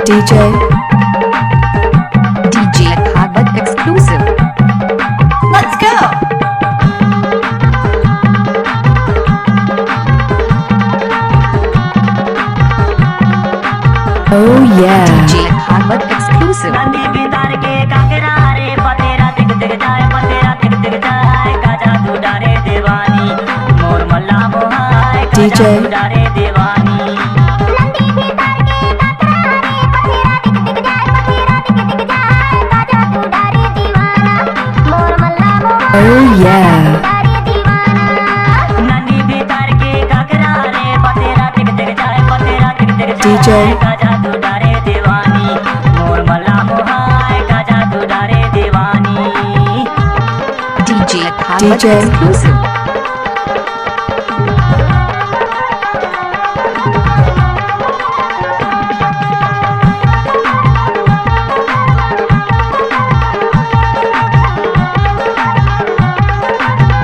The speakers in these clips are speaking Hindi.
DJ Bhagat exclusive. Let's go. Oh yeah. DJ Bhagat exclusive. Nandi बितार के काकरा रे पतेरा दिख दिख जाए पतेरा दिख दिख जाए काजा तू डारे दीवानी मोर मल्ला मोहाय काजा DJ. तू डारे दीवानी नंदी बितार के काकरा रे पतेरा दिख दिख जाए काजा तू डारे दीवाना मोर मल्ला मोहाय Oh yeah. डारे दीवाना नंदी बितार के काकरा रे पतेरा दिख दिख जाए पतेरा दिख दिख DJ. जाए काजा तू डारे दीवानी मोर मल्ला मोहाय काजा तू डारे दीवानी DJ Bhagat DJ. exclusive.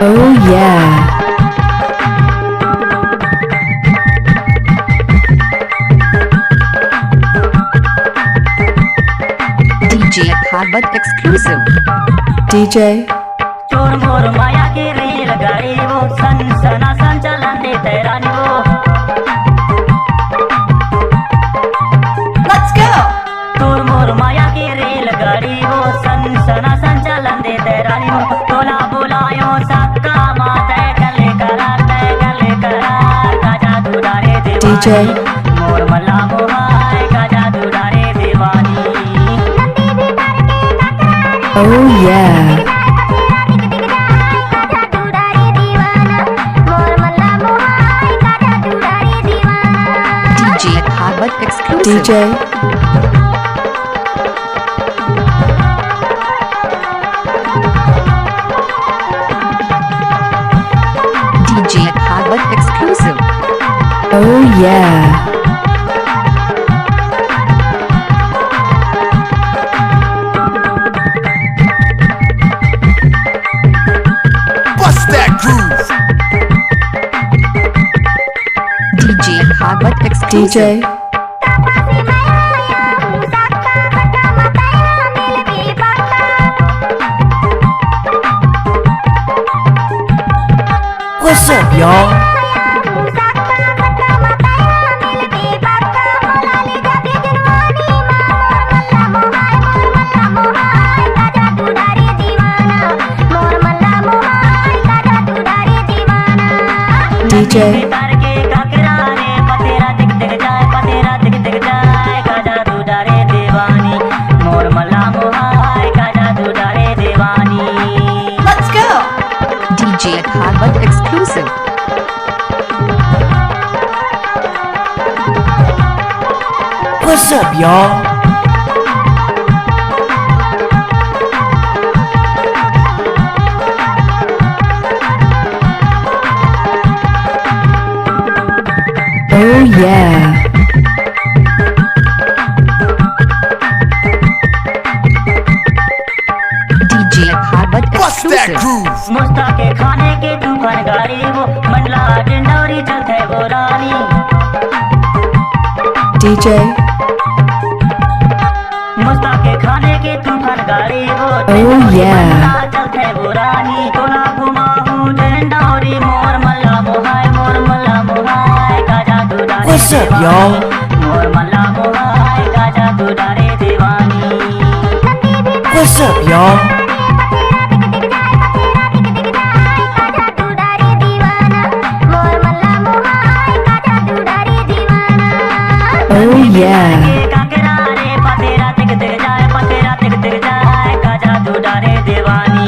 Oh yeah. DJ Bhagat exclusive. DJ. चोर मोर माया की रेलगाड़ी वो सन सना संचालन दे तैरानी वो Let's go. चोर मोर माया की रेलगाड़ी वो सन सना संचालन दे तैरानी वो बोला बुलायो सक्का माते गले करार काजा दुडारे दीवानी DJ. मोर मल्ला मोहाय काजा दुडारे दीवानी Oh yeah. काजा तू डारे दीवाना मोर मल्ला मोहाय काजा तू डारे दीवाना DJ Bhagat exclusive. DJ. DJ Bhagat exclusive. Oh yeah. Bust that groove. DJ Bhagat exclusive. DJ. तापा से मैं आया हूँ सक्का बटा मताया मिल भी पक्का What's up, y'all? आया हूँ सक्का बटा मताया मिल भी पक्का बोला ले जाके जनवानी मोर मल्ला मोहाय काजा तू डारे दीवाना मोर मल्ला मोहाय काजा तू डारे दीवाना DJ. तार के काकरा रे पतेरा दिख दिख जाए पतेरा दिख दिख जाए काजा तू डारे दीवानी मोर मल्ला मोहाय काजा तू डारे दीवानी Let's go. DJ Bhagat exclusive. What's up, y'all? Oh yeah. DJ Bhagat Bust that exclusive. groove. मुस्ता के खाने के तूफान गाड़ी वो मंडला डिंडौरी चलते वो रानी DJ. मुस्ता के खाने के तूफान गाड़ी वो Oh yeah. मंडला चलते वो रानी तोला घुमाहू डिंडौरी मोर मल्ला मोहाय काजा तू डारे What's up, दीवानी y'all? मोर मल्ला मोहाय काजा तू डारे दीवानी What's up, y'all? काजा तू डारे दीवाना मोर मल्ला मोहाय काजा तू डारे दीवाना Oh yeah. काकरा रे पतेरा दिख दिख जाए पतेरा दिख दिख जाए काजा तू डारे दीवानी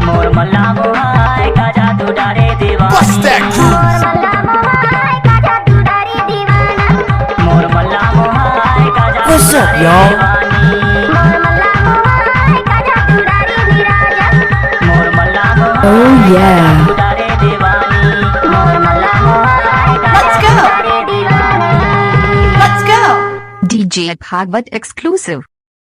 मोर मल्ला मोहाय काजा तू डारे Bust दीवानी that groove. मल्ला मोहाय काजा तू डारे दीवाना मोर मल्ला मोहाय काजा What's तू up, डारे y'all? दीवानी मोर मल्ला मोहाय काजा तू डारे विराजा मोर मल्ला Oh मोहाय yeah. तू डारे दीवानी मोर मल्ला मोहाय Let's काजा go. तू डारे दीवानी Let's go. DJ Bhagat exclusive.